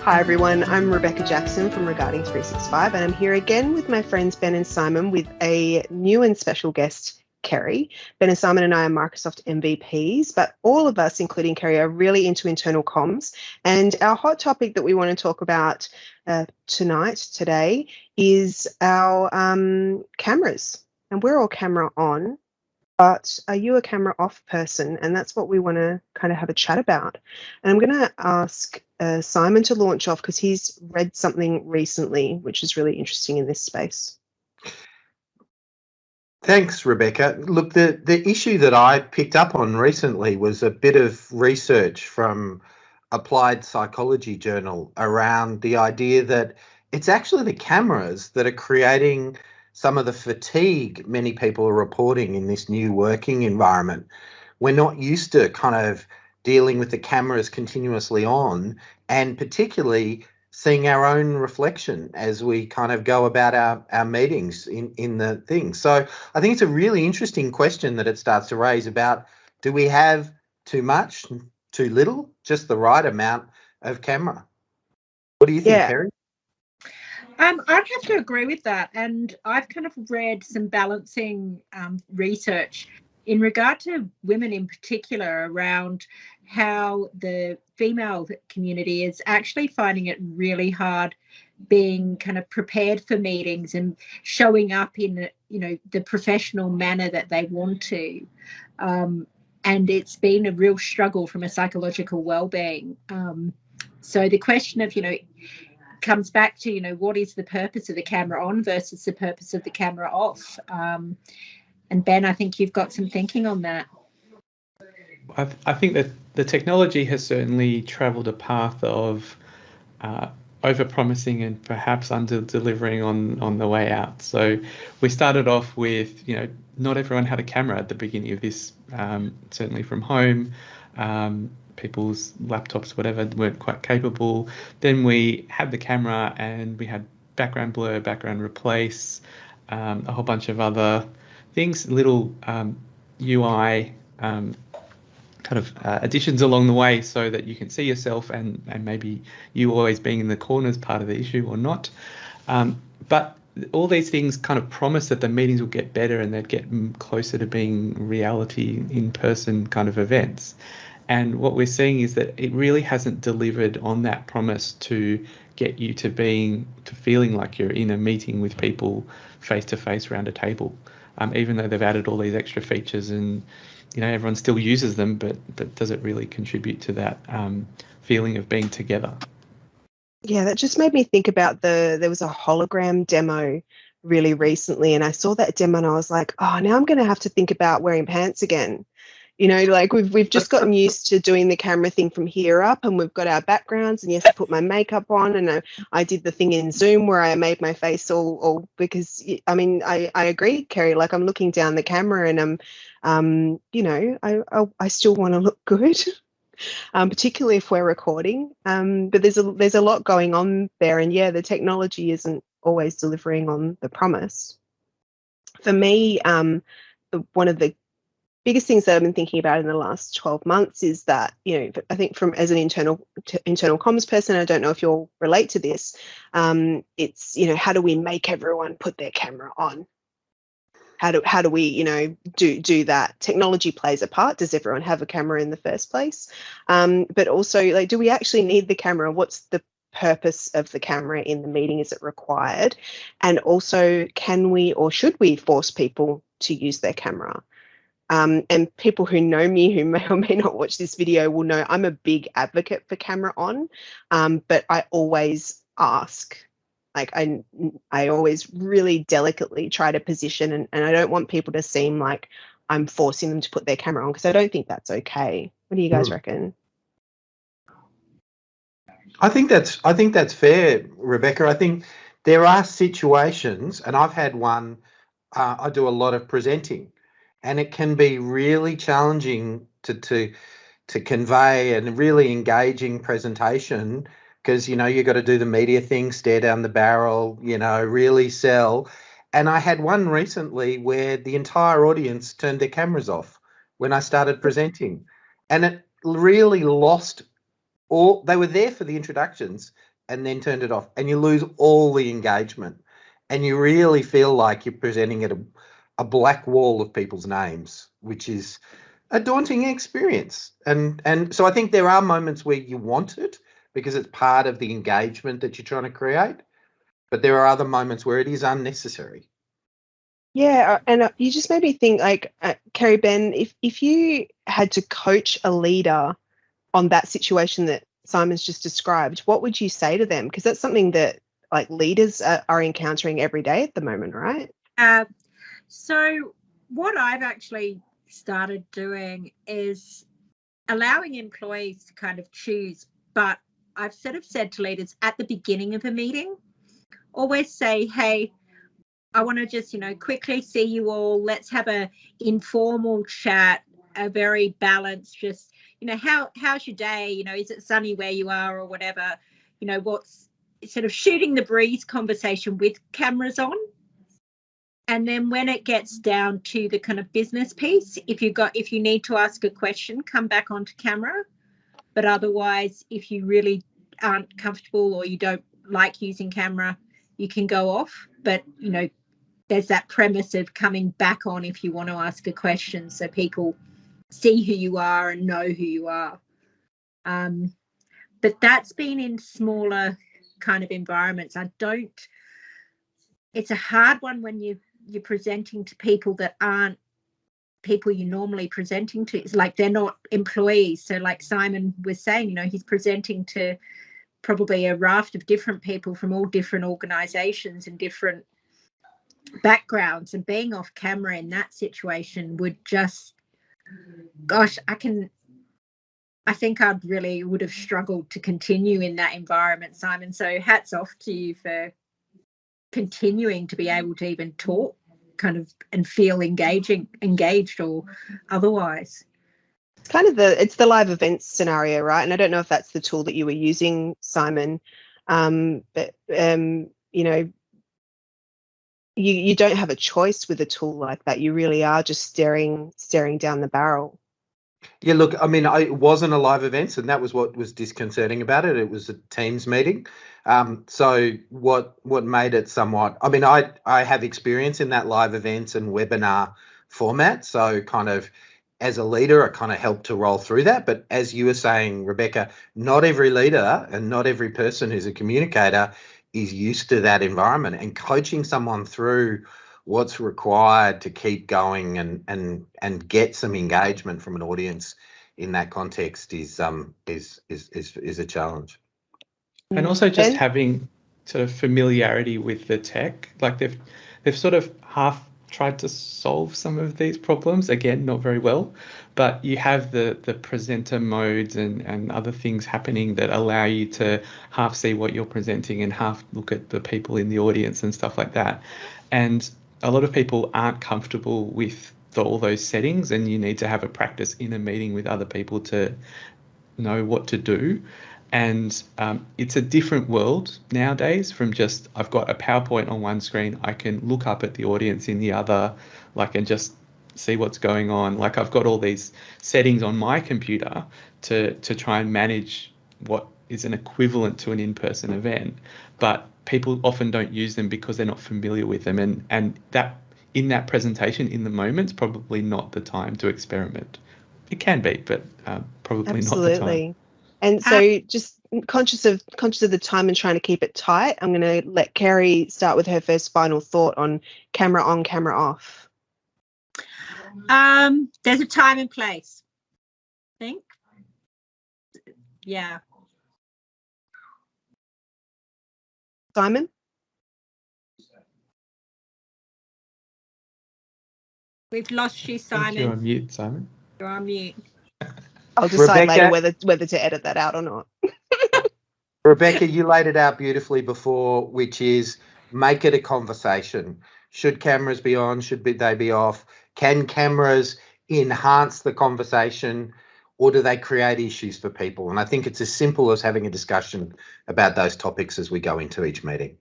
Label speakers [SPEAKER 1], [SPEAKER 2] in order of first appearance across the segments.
[SPEAKER 1] Hi everyone, I'm Rebecca Jackson from Regarding 365 and I'm here again with my friends Ben and Simon with a new and special guest, Kerrie. Ben and Simon and I are Microsoft MVPs, but all of us, including Kerrie, are really into internal comms. And our hot topic that we want to talk about today, is our cameras. And we're all camera on, but are you a camera off person? And that's what we want to kind of have a chat about. And I'm going to ask Simon to launch off because he's read something recently which is really interesting in this space.
[SPEAKER 2] Thanks, Rebecca. Look, the issue that I picked up on recently was a bit of research from Applied Psychology Journal around the idea that it's actually the cameras that are creating some of the fatigue many people are reporting in this new working environment. We're not used to kind of dealing with the cameras continuously on, and particularly seeing our own reflection as we kind of go about our meetings in the thing. So I think it's a really interesting question that it starts to raise about, do we have too much, too little, just the right amount of camera? What do you think, Kerrie?
[SPEAKER 3] I'd have to agree with that, and I've kind of read some balancing research in regard to women in particular around how the female community is actually finding it really hard being kind of prepared for meetings and showing up in, the professional manner that they want to. And it's been a real struggle from a psychological well-being. So the question of, comes back to, what is the purpose of the camera on versus the purpose of the camera off? And Ben, I think you've got some thinking on that.
[SPEAKER 4] I think that the technology has certainly travelled a path of over-promising and perhaps under-delivering on the way out. So we started off with, not everyone had a camera at the beginning of this, certainly from home. People's laptops, whatever, weren't quite capable. Then we had the camera and we had background blur, background replace, a whole bunch of other things, little UI kind of additions along the way so that you can see yourself and maybe you always being in the corner is part of the issue or not. But all these things kind of promise that the meetings will get better and they'd get closer to being reality in-person kind of events. And what we're seeing is that it really hasn't delivered on that promise to get you to feeling like you're in a meeting with people face to face around a table, even though they've added all these extra features and everyone still uses them, but does it really contribute to that feeling of being together?
[SPEAKER 1] Yeah, that just made me think about there was a hologram demo really recently, and I saw that demo and I was like, oh, now I'm going to have to think about wearing pants again. Like we've just gotten used to doing the camera thing from here up, and we've got our backgrounds, and yes, I put my makeup on, and I did the thing in Zoom where I made my face all because, I agree, Kerrie, like I'm looking down the camera and I still want to look good, particularly if we're recording. But there's a lot going on there, and yeah, the technology isn't always delivering on the promise. For me, one of the biggest things that I've been thinking about in the last 12 months is that, I think as an internal comms person, I don't know if you'll relate to this, it's, how do we make everyone put their camera on? How do we, do that? Technology plays a part. Does everyone have a camera in the first place? But also, do we actually need the camera? What's the purpose of the camera in the meeting? Is it required? And also, can we or should we force people to use their camera? And people who know me, who may or may not watch this video, will know I'm a big advocate for camera on, but I always ask. Like I always really delicately try to position, and I don't want people to seem like I'm forcing them to put their camera on, because I don't think that's okay. What do you guys reckon?
[SPEAKER 2] I think that's fair, Rebecca. I think there are situations, and I've had one. I do a lot of presenting. And it can be really challenging to convey a really engaging presentation because, you've got to do the media thing, stare down the barrel, really sell. And I had one recently where the entire audience turned their cameras off when I started presenting. And it really lost they were there for the introductions, and then turned it off, and you lose all the engagement, and you really feel like you're presenting at a black wall of people's names, which is a daunting experience. And so I think there are moments where you want it because it's part of the engagement that you're trying to create, but there are other moments where it is unnecessary.
[SPEAKER 1] Yeah, and you just made me think, like, Kerrie, Ben, if you had to coach a leader on that situation that Simon's just described, what would you say to them? Because that's something that, like, leaders are encountering every day at the moment, right?
[SPEAKER 3] So what I've actually started doing is allowing employees to kind of choose, but I've sort of said to leaders at the beginning of a meeting, always say, hey, I want to just, quickly see you all. Let's have a informal chat, a very balanced, just, how's your day? Is it sunny where you are or whatever? What's sort of shooting the breeze conversation with cameras on. And then when it gets down to the kind of business piece, if you need to ask a question, come back onto camera. But otherwise, if you really aren't comfortable or you don't like using camera, you can go off. But, there's that premise of coming back on if you want to ask a question so people see who you are and know who you are. But that's been in smaller kind of environments. It's a hard one when you're presenting to people that aren't people you're normally presenting to. It's like they're not employees. So like Simon was saying, he's presenting to probably a raft of different people from all different organizations and different backgrounds, and being off camera in that situation would just, gosh, I think I would have struggled to continue in that environment, Simon. So hats off to you for continuing to be able to even talk kind of and feel engaged or otherwise.
[SPEAKER 1] It's kind of it's the live events scenario, right? And I don't know if that's the tool that you were using, Simon, but you don't have a choice with a tool like that. You really are just staring down the barrel.
[SPEAKER 2] Yeah, look, I mean, it wasn't a live event, and that was what was disconcerting about it. It was a Teams meeting. So what made it somewhat, I mean, I have experience in that live events and webinar format. So kind of as a leader, I kind of helped to roll through that. But as you were saying, Rebecca, not every leader and not every person who's a communicator is used to that environment, and coaching someone through what's required to keep going and get some engagement from an audience in that context is a challenge.
[SPEAKER 4] And also just having sort of familiarity with the tech, like they've sort of half tried to solve some of these problems, again, not very well, but you have the presenter modes and other things happening that allow you to half see what you're presenting and half look at the people in the audience and stuff like that. And a lot of people aren't comfortable with all those settings, and you need to have a practice in a meeting with other people to know what to do. And it's a different world nowadays from just, I've got a PowerPoint on one screen, I can look up at the audience in the other, and just see what's going on. Like I've got all these settings on my computer to try and manage what is an equivalent to an in-person event, but people often don't use them because they're not familiar with them. And that in that presentation in the moment is probably not the time to experiment. It can be, but probably
[SPEAKER 1] Absolutely.
[SPEAKER 4] not the time.
[SPEAKER 1] And so just conscious of the time and trying to keep it tight, I'm going to let Kerrie start with her first final thought on camera on, camera off.
[SPEAKER 3] There's a time and place, I think. Yeah.
[SPEAKER 1] Simon?
[SPEAKER 3] We've lost you, Simon.
[SPEAKER 4] You're on mute, Simon.
[SPEAKER 3] You're on mute.
[SPEAKER 1] I'll decide
[SPEAKER 2] Rebecca,
[SPEAKER 1] later whether to edit that out or not.
[SPEAKER 2] Rebecca, you laid it out beautifully before, which is make it a conversation. Should cameras be on? Should they be off? Can cameras enhance the conversation, or do they create issues for people? And I think it's as simple as having a discussion about those topics as we go into each meeting.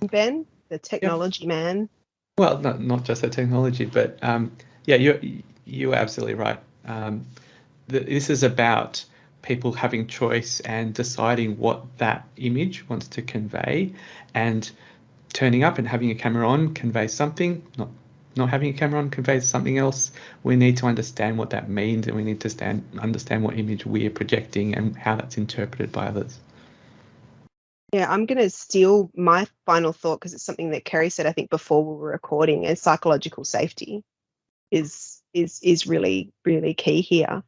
[SPEAKER 1] Ben, the technology man.
[SPEAKER 4] Well, not just the technology, but yeah, you're absolutely right. This is about people having choice and deciding what that image wants to convey, and turning up and having a camera on conveys something, not having a camera on conveys something else. We need to understand what that means, and we need to understand what image we're projecting and how that's interpreted by others.
[SPEAKER 1] Yeah, I'm going to steal my final thought because it's something that Kerrie said, I think, before we were recording, and psychological safety is really, really key here.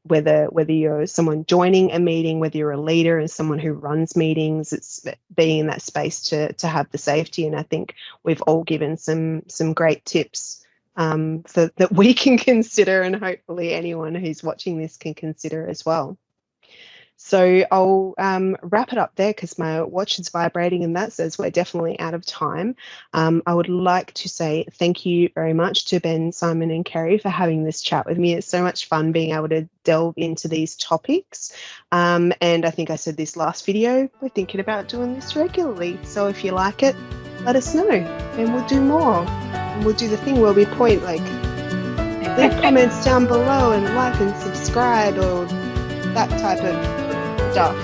[SPEAKER 1] Whether you're someone joining a meeting, whether you're a leader and someone who runs meetings, it's being in that space to have the safety. And I think we've all given some great tips that we can consider, and hopefully anyone who's watching this can consider as well. So I'll wrap it up there because my watch is vibrating and that says we're definitely out of time. I would like to say thank you very much to Ben, Simon and Kerrie for having this chat with me. It's so much fun being able to delve into these topics. And I think I said this last video, we're thinking about doing this regularly. So if you like it, let us know and we'll do more. And we'll do the thing where we point like, leave comments down below and like and subscribe or that type of stuff.